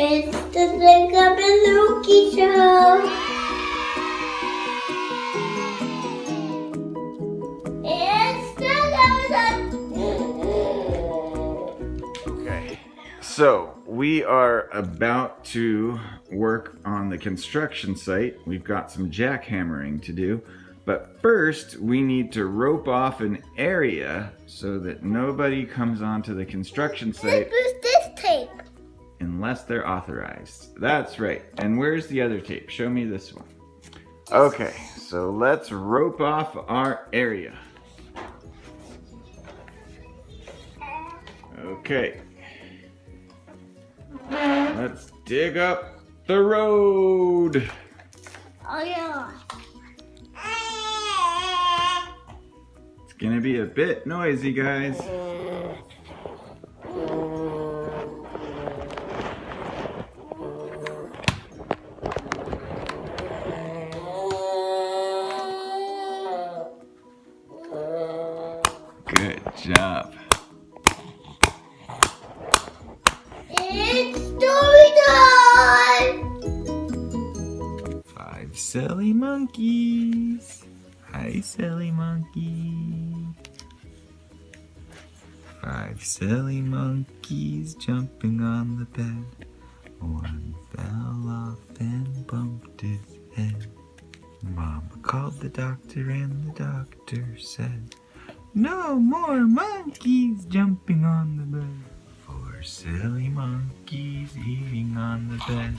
It's the Jacob Lukey Show. Okay, so we are about to work on the construction site. We've got some jackhammering to do, but first we need to rope off an area so that nobody comes onto the construction site. Where's this tape? Unless they're authorized. That's right. And where's the other tape? Show me this one. Okay, so let's rope off our area. Okay. Let's dig up the road. Oh yeah. It's gonna be a bit noisy, guys. Good job. It's story time! 5 silly monkeys. Hi, silly monkey. 5 silly monkeys jumping on the bed. One fell off and bumped his head. Mama called the doctor and the doctor said, "No more monkeys jumping on the bed." 4 silly monkeys eating on the bed.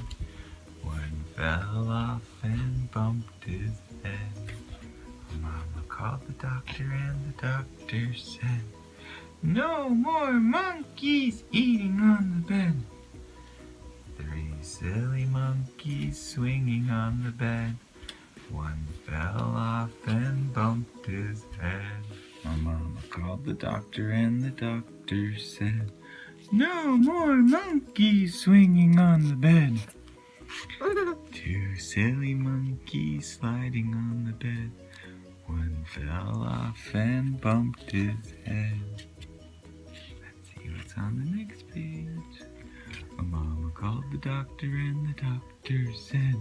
One fell off and bumped his head. Mama called the doctor and the doctor said, "No more monkeys eating on the bed." 3 silly monkeys swinging on the bed. One fell off and bumped his head. My mama called the doctor and the doctor said, "No more monkeys swinging on the bed." 2 silly monkeys sliding on the bed. One fell off and bumped his head. Let's see what's on the next page. My mama called the doctor and the doctor said,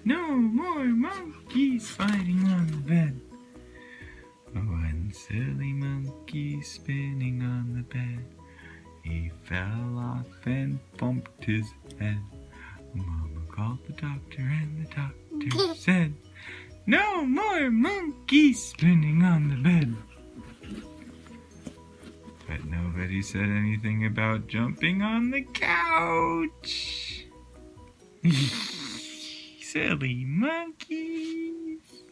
"No more monkeys sliding on the bed." 1 silly monkey spinning on the bed. He fell off and bumped his head. Mama called the doctor and the doctor said, "No more monkeys spinning on the bed." But nobody said anything about jumping on the couch. Silly monkeys.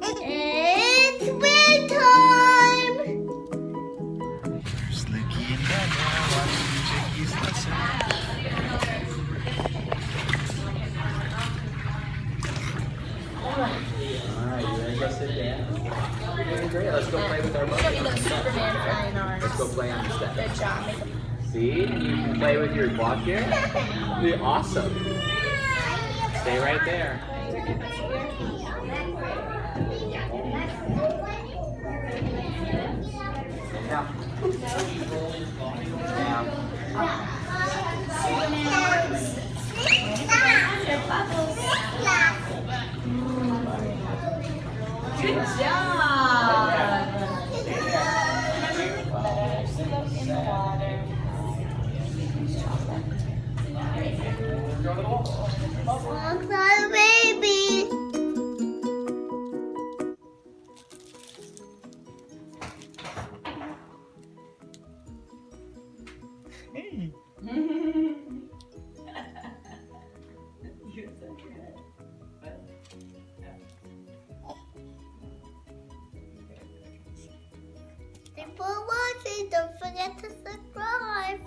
It's bedtime! There's Lukey and Dada watching Jackie's lesson. Alright, you ready to go sit down? You're doing great. Let's go play with our Show me the Superman flying arms. Let's go play on the step. Good job. See? You can play with your block here. Be awesome. Stay right there. Down. Down. Good job. Looks like a baby. Hey. You're so good. Thanks for watching. Don't forget to subscribe.